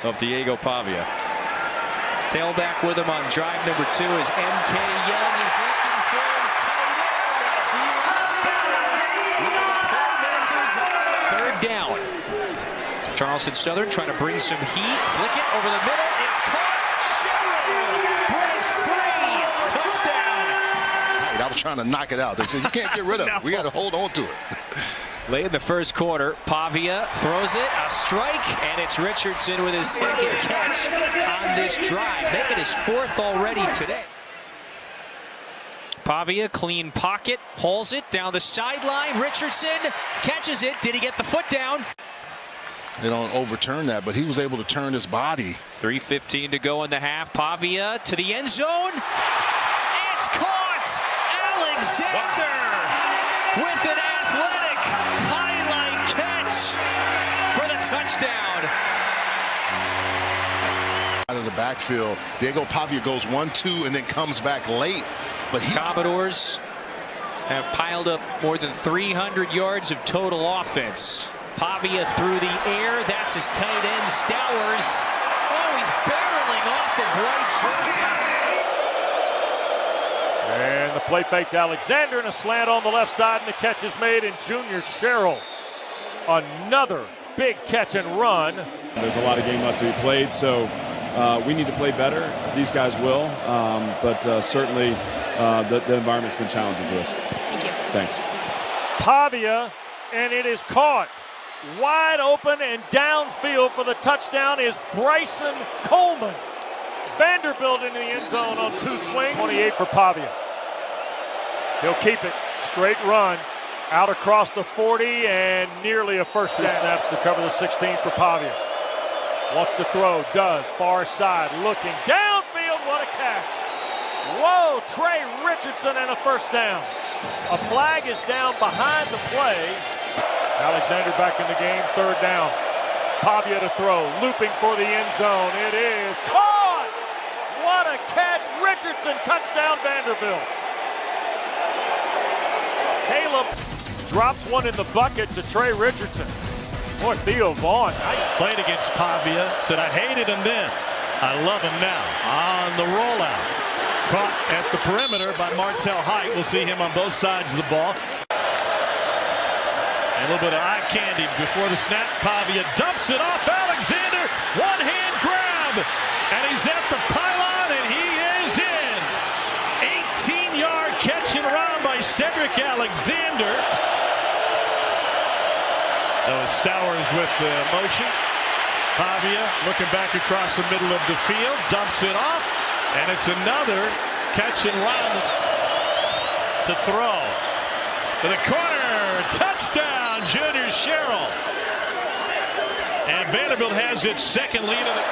of Diego Pavia. Tailback with him on drive number 2 is M.K. Young. He's looking for his tight end. That's Playmakers on 3rd down. Charleston Southern trying to bring some heat. Flick it over the middle. It's caught. Sherrill breaks free. Touchdown. I was trying to knock it out. They said, you can't get rid of it. We got to hold on to it. Late in the first quarter, Pavia throws it, a strike, and it's Richardson with his 2nd catch on this drive, making his 4th already today. Pavia, clean pocket, hauls it down the sideline. Richardson catches it. Did he get the foot down? They don't overturn that, but he was able to turn his body. 3:15 to go in the half. Pavia to the end zone. It's caught! Alexander with an athletic highlight catch for the touchdown. Out of the backfield, Diego Pavia goes 1-2 and then comes back late. But Commodores have piled up more than 300 yards of total offense. Pavia through the air. That's his tight end, Stowers. Oh, he's barreling off of white jerseys. And the play fake to Alexander and a slant on the left side, and the catch is made in Junior Sherrill. Another big catch and run. There's a lot of game left to be played, so we need to play better. These guys will, but certainly the environment's been challenging to us. Thank you. Thanks. Pavia, and it is caught. Wide open and downfield for the touchdown is Bryson Coleman. Vanderbilt into the end zone on 2 swings. 28 for Pavia. He'll keep it. Straight run. Out across the 40 and nearly a first down. Snaps to cover the 16 for Pavia. Wants to throw. Does. Far side. Looking. Downfield. What a catch. Whoa. Trey Richardson and a first down. A flag is down behind the play. Alexander back in the game. 3rd down. Pavia to throw. Looping for the end zone. It is caught. What a catch. Richardson. Touchdown Vanderbilt. Caleb drops one in the bucket to Trey Richardson. Boy, Theo Vaughn. Nice played against Pavia. Said I hated him then. I love him now. On the rollout. Caught at the perimeter by Martell Height. We'll see him on both sides of the ball. A little bit of eye candy before the snap. Pavia dumps it off Alexander. One-hand grab. And he's at the pylon, and he is in. 18-yard catch and run by Cedric Alexander. That was Stowers with the motion. Pavia looking back across the middle of the field. Dumps it off. And it's another catch and run to throw. To the corner. Touchdown, Junior Sherrill. And Vanderbilt has its 2nd lead of the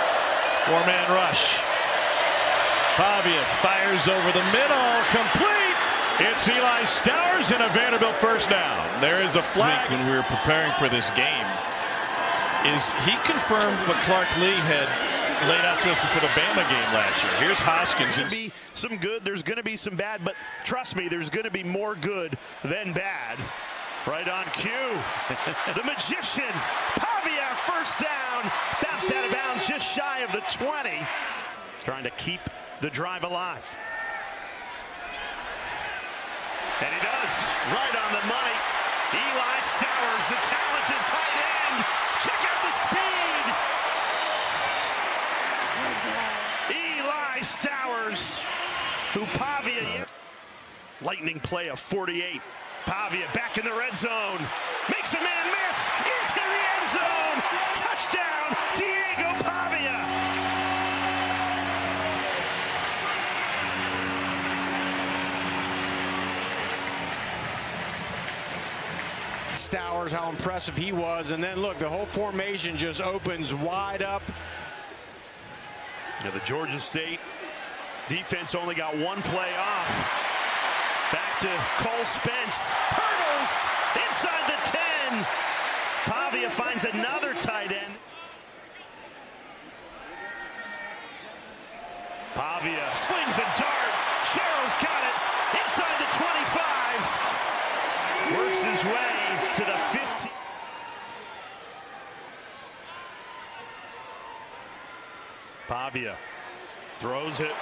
4-man rush. Pavia fires over the middle. Complete. It's Eli Stowers and a Vanderbilt first down. There is a flag. When we were preparing for this game, is he confirmed what Clark Lee had laid out to us before the Bama game last year. Here's Hoskins. There's going to be some good, there's going to be some bad, but trust me, there's going to be more good than bad. Right on cue. The magician, Pavia, first down. Bounced out of bounds just shy of the 20. Trying to keep the drive alive. And he does. Right on the money. Eli Stowers, the talented tight end. Check out the speed. Eli Stowers, who Pavia. Lightning play of 48. Pavia back in the red zone. Makes a man miss. Into the end zone. Touchdown, Diego Pavia. Stowers, how impressive he was. And then look, the whole formation just opens wide up. Now the Georgia State defense only got 1 play off. Back to Cole Spence. Hurdles inside the 10. Pavia finds another tight end. Pavia slings a dart. Sherrill's got it inside the 25. Works his way to the 15. Pavia throws it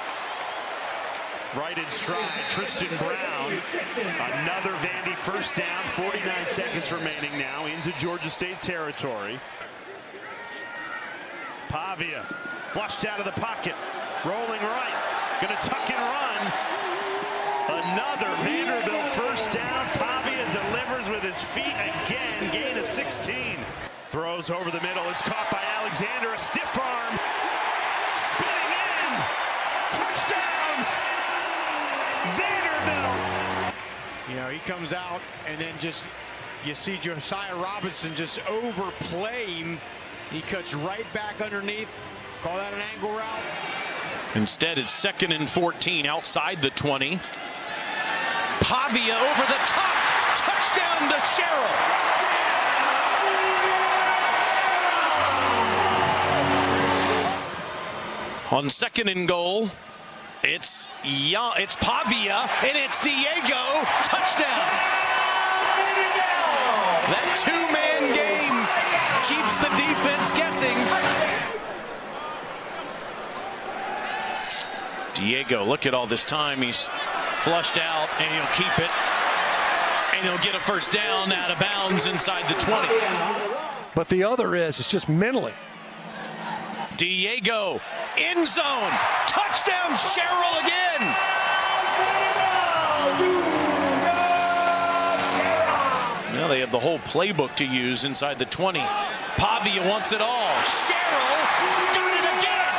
right in stride. Tristan Brown, another Vandy first down. 49 seconds remaining now into Georgia State territory. Pavia flushed out of the pocket, rolling right, gonna tuck and run. Another Vanderbilt first down. Pavia delivers with his feet again, gain of 16. Throws over the middle, it's caught by Alexander, a stiff arm, spinning in, touchdown, Vanderbilt. You know, he comes out and then just, you see Josiah Robinson just overplay him. He cuts right back underneath. Call that an angle route. Instead, it's 2nd and 14 outside the 20. Pavia over the top. Touchdown to Sherrill. On 2nd and goal, it's Pavia, and it's Diego. Touchdown. That two-man game keeps the defense guessing. Diego, look at all this time. He's flushed out, and he'll keep it. And he'll get a first down out of bounds inside the 20. But the other is, it's just mentally. Diego, end zone, touchdown Sherrill again. Now they have the whole playbook to use inside the 20. Pavia wants it all. Sherrill got it again.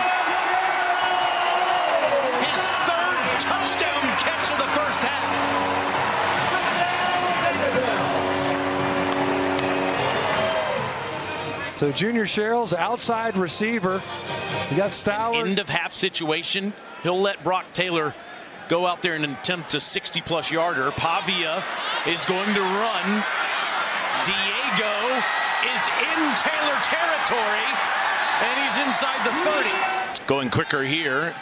His 3rd touchdown catch of the first half. So Junior Sherrill's outside receiver. You got Stowers. End of half situation. He'll let Brock Taylor go out there and attempt a 60-plus yarder. Pavia is going to run. Diego is in Taylor territory, and he's inside the 30. Going quicker here.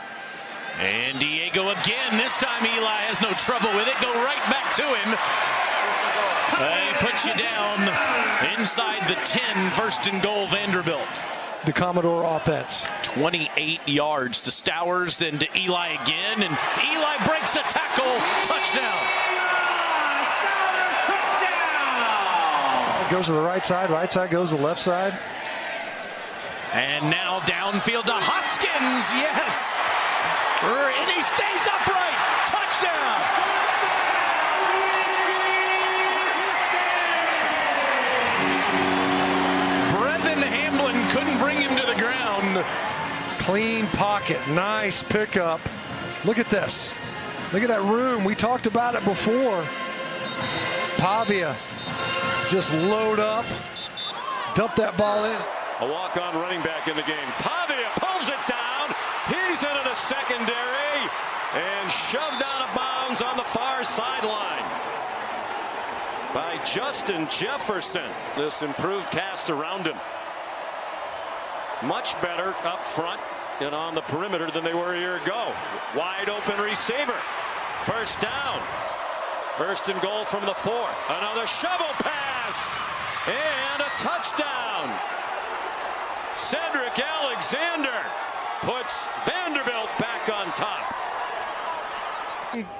And Diego again. This time Eli has no trouble with it. Go right back to him. He puts you down inside the 10, 1st and goal, Vanderbilt. The Commodore offense. 28 yards to Stowers, then to Eli again, and Eli breaks a tackle. Touchdown. Goes to the right side goes to the left side. And now downfield to Hoskins. Yes. And he stays upright. Touchdown. Couldn't bring him to the ground. Clean pocket, nice pickup. Look at this. Look at that room. We talked about it before. Pavia just load up, dump that ball in. A walk-on running back in the game. Pavia pulls it down. He's into the secondary and shoved out of bounds on the far sideline by Justin Jefferson. This improved cast around him. Much better up front and on the perimeter than they were a year ago. Wide open receiver. First down. 1st and goal from the 4. Another shovel pass. And a touchdown. Cedric Alexander puts Vanderbilt back on top.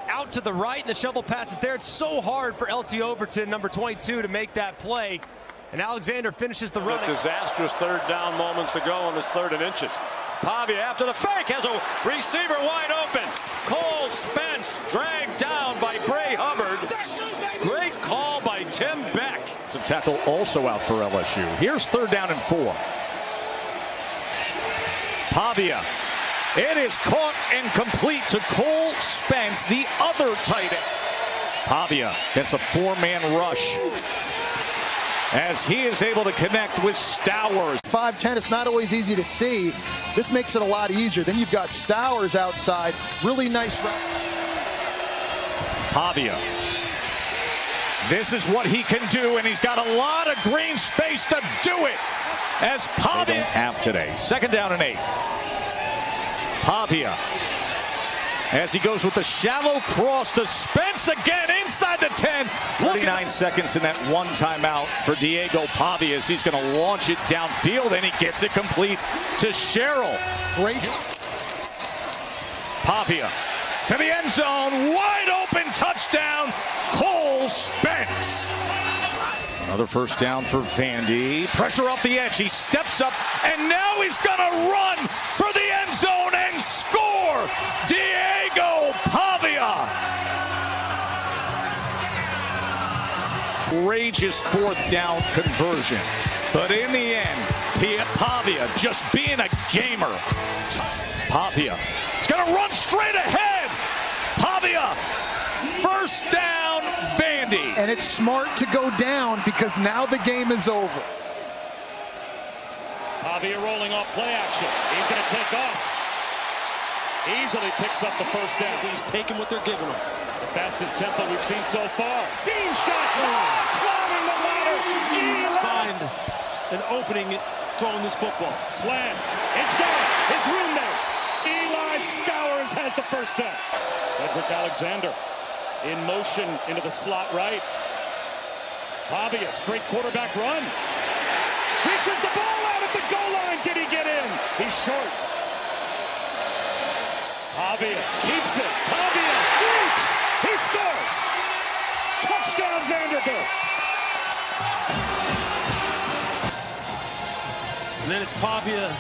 Out to the right, and the shovel pass is there. It's so hard for LT Overton, number 22, to make that play. And Alexander finishes the run. A disastrous 3rd down moments ago on his 3rd and inches. Pavia after the fake has a receiver wide open. Cole Spence dragged down by Bray Hubbard. Great call by Tim Beck. Some tackle also out for LSU. Here's 3rd down and 4. Pavia. It is caught and complete to Cole Spence, the other tight end. Pavia gets a 4-man rush as he is able to connect with Stowers. 5'10", it's not always easy to see. This makes it a lot easier. Then you've got Stowers outside. Really nice run. Pavia. This is what he can do, and he's got a lot of green space to do it. As Pavia they don't have today. 2nd down and 8. Pavia as he goes with the shallow cross to Spence again inside the 10. 39 seconds in that one timeout for Diego Pavis as he's going to launch it downfield, and he gets it complete to Sherrill. Great. Pavia to the end zone, wide open touchdown, Cole Spence. Another first down for Vandy. Pressure off the edge. He steps up, and now he's going to run for the end zone and score. Diego Pavia. Courageous fourth down conversion. But in the end, Pavia just being a gamer. Pavia is going to run straight ahead. Pavia, first down, Vandy. And it's smart to go down because now the game is over. Pavia rolling off play action. He's going to take off. Easily picks up the first down. He's taking what they're giving him. The fastest tempo we've seen so far. Seam shot. Climbing the ladder. Find an opening throwing this football. Slam. It's there. It's room there. Eli Stowers has the first down. Cedric Alexander in motion into the slot right. Pavia, straight quarterback run. Reaches the ball out at the goal line. Did he get in? He's short. Pavia keeps it. Pavia leaps. He scores. Touchdown Vanderbilt. And then it's Pavia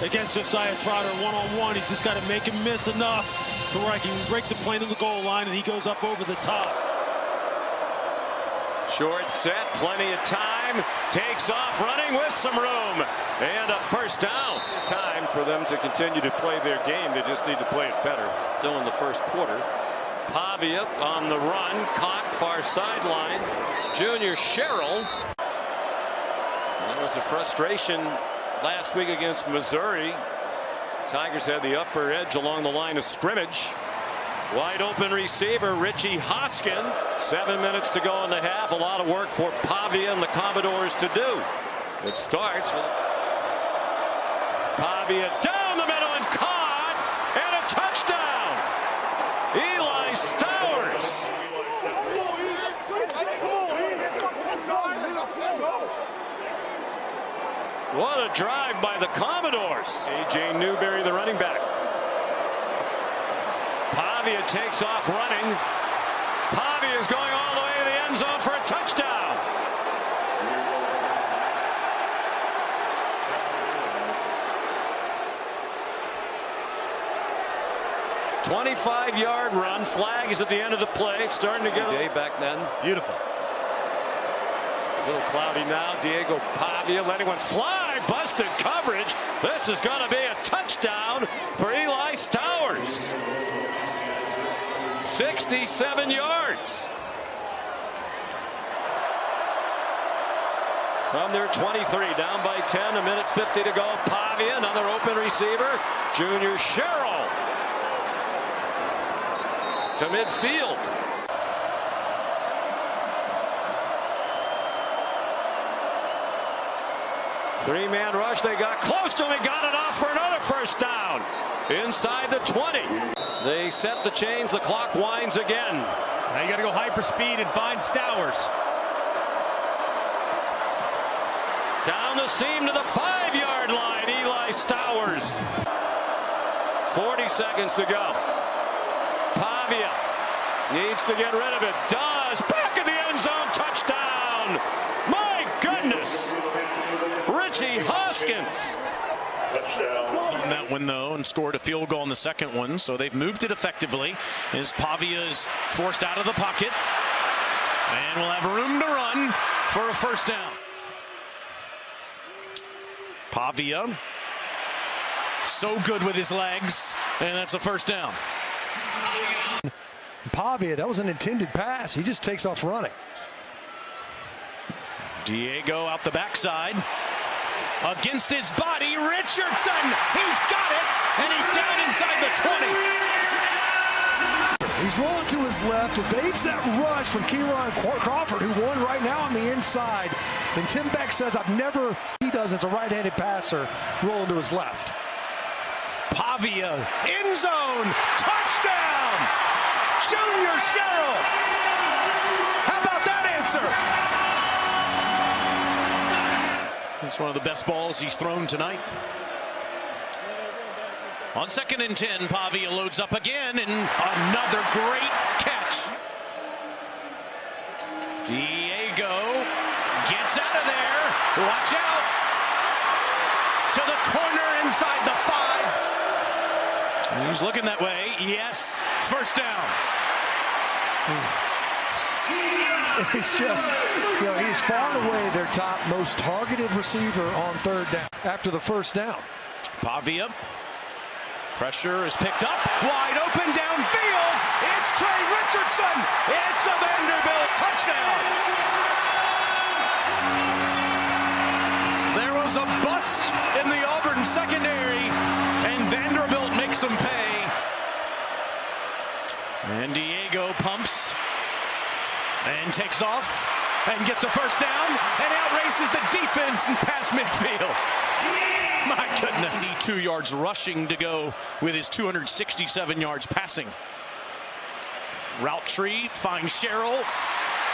against Josiah Trotter one-on-one. He's just got to make him miss enough to where he can break the plane to the goal line, and he goes up over the top. Short set, plenty of time, takes off running with some room, and a first down. Time for them to continue to play their game. They just need to play it better. Still in the first quarter. Pavia on the run, caught far sideline. Junior Sherrill. That was a frustration last week against Missouri. Tigers had the upper edge along the line of scrimmage. Wide open receiver, Richie Hoskins. 7 minutes to go in the half. A lot of work for Pavia and the Commodores to do. It starts with Pavia down the middle and caught, and a touchdown. Eli Stowers. What a drive by the Commodores. A.J. Newberry, the running back. Pavia takes off running. Pavia is going all the way to the end zone for a touchdown. A 25-yard run. Flag is at the end of the play. It's starting to get a back then. Beautiful. A little cloudy now. Diego Pavia letting one fly. Busted coverage. This is going to be a touchdown for Eli Stowers. 67 yards. From their 23, down by 10, a minute 50 to go. Pavia, another open receiver. Junior Sherrill to midfield. Three-man rush. They got close to him. He got it off for another first down. Inside the 20. They set the chains. The clock winds again. Now you got to go hyper speed and find Stowers. Down the seam to the 5-yard line. Eli Stowers. 40 seconds to go. Pavia needs to get rid of it. Does. Back in the end zone. Touchdown. My goodness. Richie Hoskins. On that one, though, and scored a field goal in the second one, so they've moved it effectively as Pavia is forced out of the pocket and will have room to run for a first down. Pavia so good with his legs, and that's a first down. Pavia, that was an intended pass. He just takes off running. Diego out the backside. Against his body, Richardson. He's got it, and he's down inside the 20. He's rolling to his left, evades that rush from Kieran Crawford, who won right now on the inside. And Tim Beck says, I've never, he does as a right-handed passer, rolling to his left. Pavia Pavia, end zone, touchdown! Junior Sherrill! How about that answer? It's one of the best balls he's thrown tonight. On 2nd and 10, Pavia loads up again, and another great catch. Diego gets out of there. Watch out. To the corner inside the 5. He's looking that way. Yes. First down. He's just, he's far and away their top most targeted receiver on 3rd down after the first down. Pavia. Pressure is picked up. Wide open downfield. It's Trey Richardson. It's a Vanderbilt touchdown. There was a bust in the Auburn secondary, and Vanderbilt makes them pay. And Diego pumps and takes off and gets a first down and outraces the defense and past midfield. My goodness. 2 yards rushing to go with his 267 yards passing. Route tree finds Sherrill.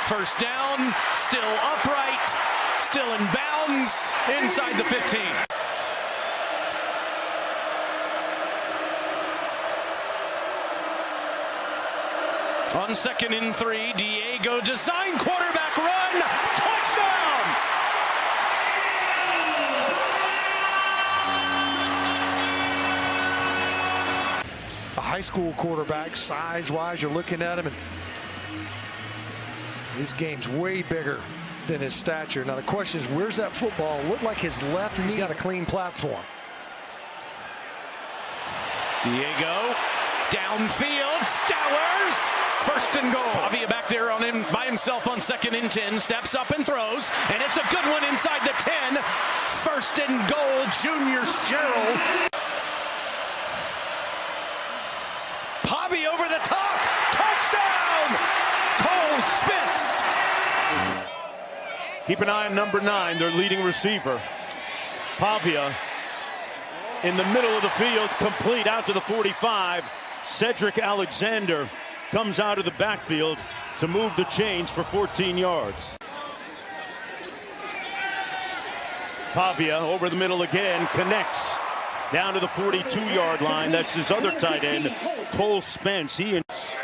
First down, still upright, still in bounds, inside the 15. On 2nd and 3, Diego design quarterback run, touchdown! A high school quarterback, size-wise, you're looking at him, and his game's way bigger than his stature. Now the question is, where's that football? Look like his left knee. He's got a clean platform. Diego, downfield, Stowers, 1st and goal. Pavia back there on him by himself on 2nd and 10, steps up and throws, and it's a good one inside the 10. 1st and goal, Junior Sherrill. Pavia over the top, touchdown! Cole Spence. Keep an eye on number 9, their leading receiver. Pavia in the middle of the field, complete out to the 45. Cedric Alexander comes out of the backfield to move the chains for 14 yards. Pavia over the middle again, connects down to the 42-yard line. That's his other tight end, Cole Spence. He is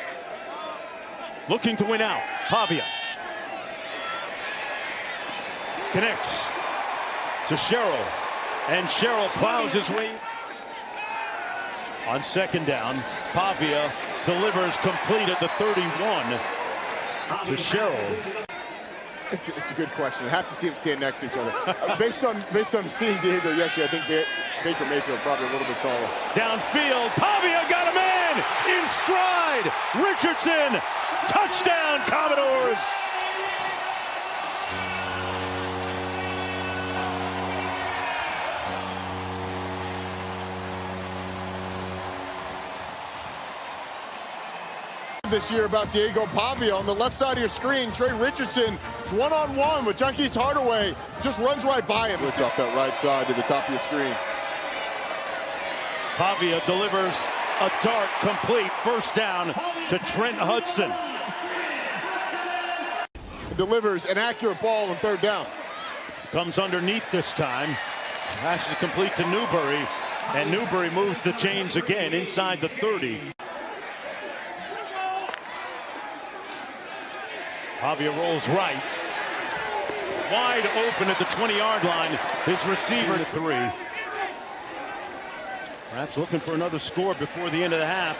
looking to win out. Pavia connects to Sherrill, and Sherrill plows his way. On 2nd down, Pavia delivers complete at the 31 to Sherrill. It's a good question. I have to see them stand next to each other. based on seeing Diego yesterday, I think Baker Mayfield probably a little bit taller. Downfield, Pavia got a man in stride. Richardson, touchdown, Commodores. This year about Diego Pavia. On the left side of your screen, Trey Richardson is one-on-one with Junkies Hardaway. Just runs right by him. It's off that right side to the top of your screen. Pavia delivers a dart complete. First down to Trent Hudson. Delivers an accurate ball on 3rd down. Comes underneath this time. Passes complete to Newberry. And Newberry moves the chains again inside the 30. Pavia rolls right. Wide open at the 20-yard line. His receiver to 3. Perhaps looking for another score before the end of the half.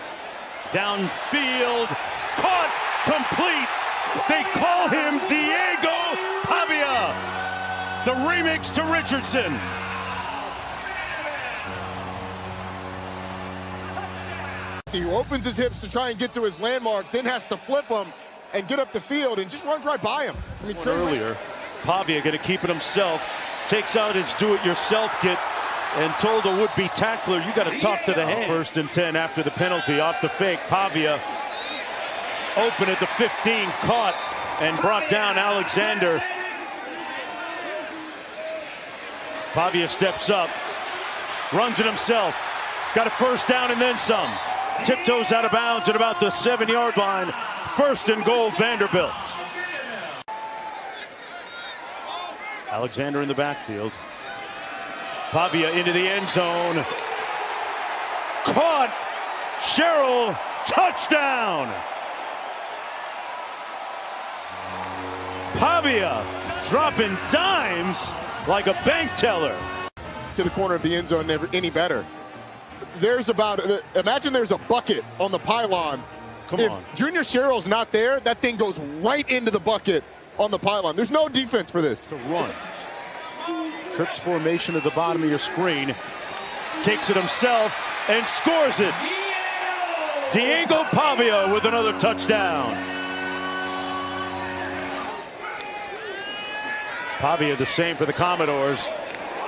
Downfield. Caught. Complete. They call him Diego Pavia. The remix to Richardson. He opens his hips to try and get to his landmark, then has to flip him and get up the field and just runs right by him. I mean, earlier, Pavia going to keep it himself, takes out his do-it-yourself kit and told a would-be tackler, you got to talk to the hand. 1st and 10 after the penalty off the fake. Pavia open at the 15, caught and brought down Alexander. Pavia steps up, runs it himself, got a first down and then some. Tiptoes out of bounds at about the 7-yard line. 1st and goal, Vanderbilt. Alexander in the backfield. Pavia into the end zone. Caught. Sherrill, touchdown. Pavia dropping dimes like a bank teller. To the corner of the end zone, never any better. Imagine there's a bucket on the pylon. If Junior Sherrill's not there, that thing goes right into the bucket on the pylon. There's no defense for this. To run. Trips formation at the bottom of your screen. Takes it himself and scores it. Diego Pavia with another touchdown. Pavia the same for the Commodores.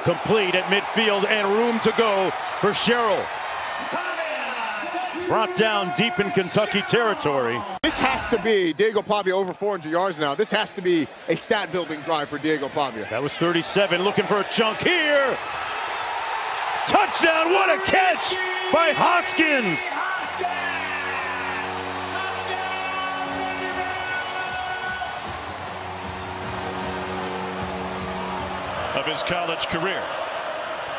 Complete at midfield and room to go for Sherrill. Brought down deep in Kentucky territory. This has to be Diego Pavia over 400 yards now. This has to be a stat-building drive for Diego Pavia. That was 37, looking for a chunk here. Touchdown, what a catch by Hoskins. Of his college career.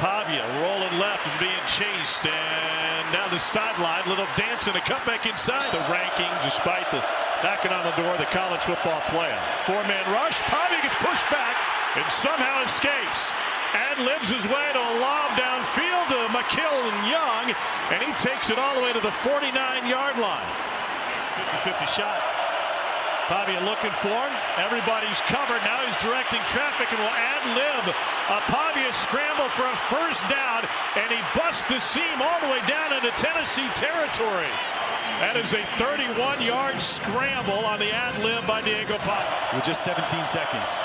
Pavia rolling left and being chased, and down the sideline, little dance and a cutback inside. The ranking, despite the knocking on the door of the college football playoff. 4-man rush, Pavia gets pushed back and somehow escapes. Ad-libs his way to a lob downfield to McKill and Young, and he takes it all the way to the 49-yard line. 50-50 shot. Pavia looking for him. Everybody's covered. Now he's directing traffic and will ad-lib a Pavia scramble for a first down, and he busts the seam all the way down into Tennessee territory. That is a 31-yard scramble on the ad-lib by Diego Pavia. With just 17 seconds.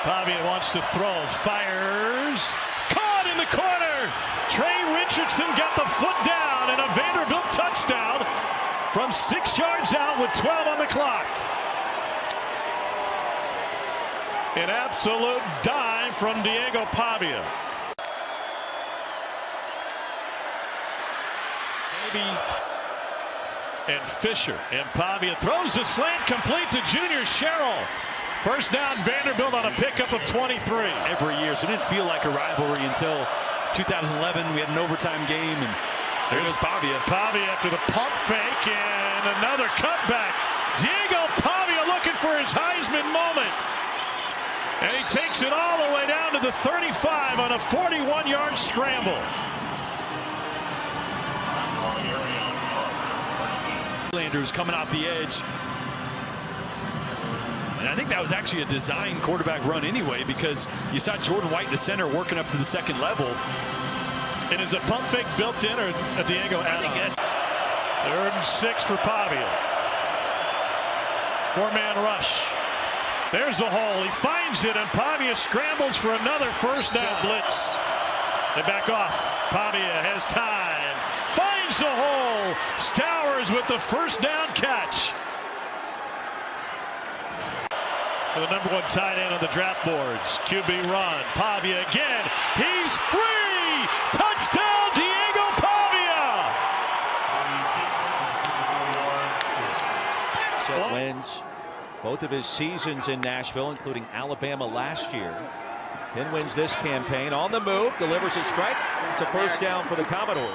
Pavia wants to throw. Fires. Caught in the corner. Trey Richardson got the foot down, and a Vanderbilt touchdown from 6 yards out with 12 on the clock. An absolute dime from Diego Pavia. And Fisher, and Pavia throws the slant complete to Junior Sherrill. First down, Vanderbilt on a pickup of 23. Every year, so it didn't feel like a rivalry until 2011. We had an overtime game, and there goes Pavia. Pavia after the pump fake and another cutback. Diego Pavia looking for his Heisman moment. And he takes it all the way down to the 35 on a 41-yard scramble. Landers coming off the edge. And I think that was actually a design quarterback run anyway, because you saw Jordan White, the center, working up to the second level. And is a pump fake built in or a Diego add-on? 3rd and 6 for Pavia. 4-man rush. There's the hole. He finds it, and Pavia scrambles for another first down. Blitz. They back off. Pavia has time. Finds the hole. Stowers with the first down catch. For the number 1 tight end on the draft boards. QB run. Pavia again. He's free. Touchdown, Diego Pavia. Wins both of his seasons in Nashville, including Alabama last year. 10 wins this campaign. On the move, delivers a strike. It's a first down for the Commodores.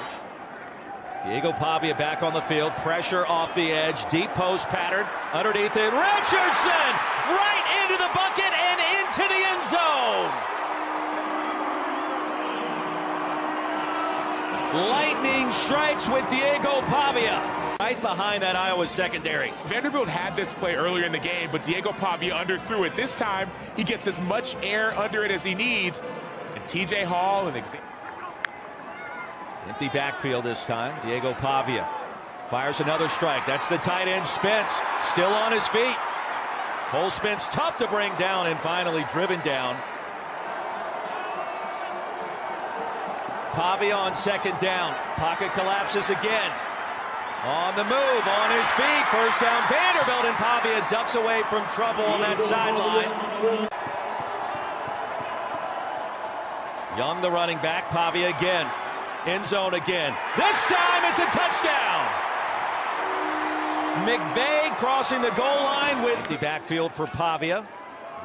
Diego Pavia back on the field. Pressure off the edge. Deep post pattern. Underneath it. Richardson right into the bucket and into the end zone. Lightning strikes with Diego Pavia. Right behind that Iowa secondary. Vanderbilt had this play earlier in the game, but Diego Pavia underthrew it. This time, he gets as much air under it as he needs. And TJ Hall and empty backfield this time. Diego Pavia fires another strike. That's the tight end Spence, still on his feet. Cole Spence tough to bring down and finally driven down. Pavia on second down. Pocket collapses again. On the move, on his feet. First down, Vanderbilt, and Pavia ducks away from trouble on that sideline. Young, the running back. Pavia again. End zone again. This time it's a touchdown. McVay crossing the goal line with the backfield for Pavia.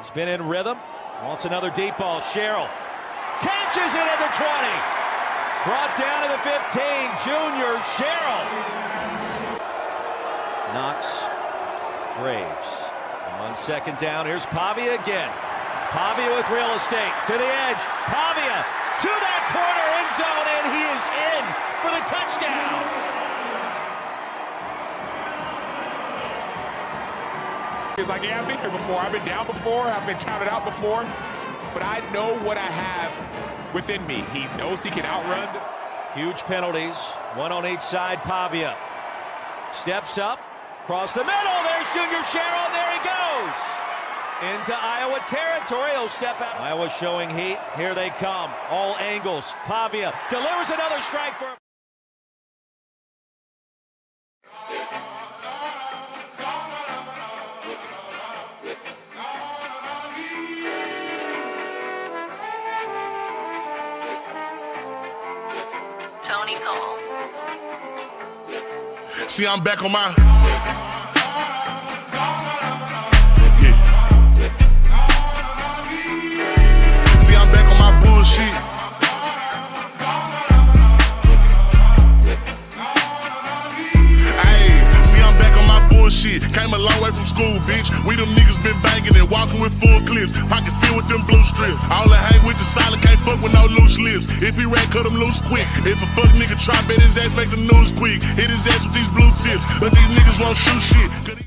He's been in rhythm. Wants another deep ball. Sherrill catches it at the 20. Brought down to the 15. Junior Sherrill. Knox. Graves. On second down, here's Pavia again. Pavia with real estate. To the edge. Pavia to that corner end zone, and he is in for the touchdown. He's like, yeah, I've been here before. I've been down before. I've been counted out before. But I know what I have within me. He knows he can outrun. Huge penalties. One on each side. Pavia steps up. Across the middle. There's Junior Sherrill. There he goes. Into Iowa territory. He'll step out. Iowa showing heat. Here they come. All angles. Pavia delivers another strike for him. Tony calls. See, I'm back on my... See, I'm back on my bullshit. Ayy, see, I'm back on my bullshit. Came a long way from school, bitch. We them niggas been banging and walking with full clips. Pocket filled with them blue strips. All I hang with the solid, can't fuck with no loose lips. If he ran, cut him loose quick. If a fuck nigga try, bet his ass make the news quick. Hit his ass with these blue tips, but these niggas won't shoot shit.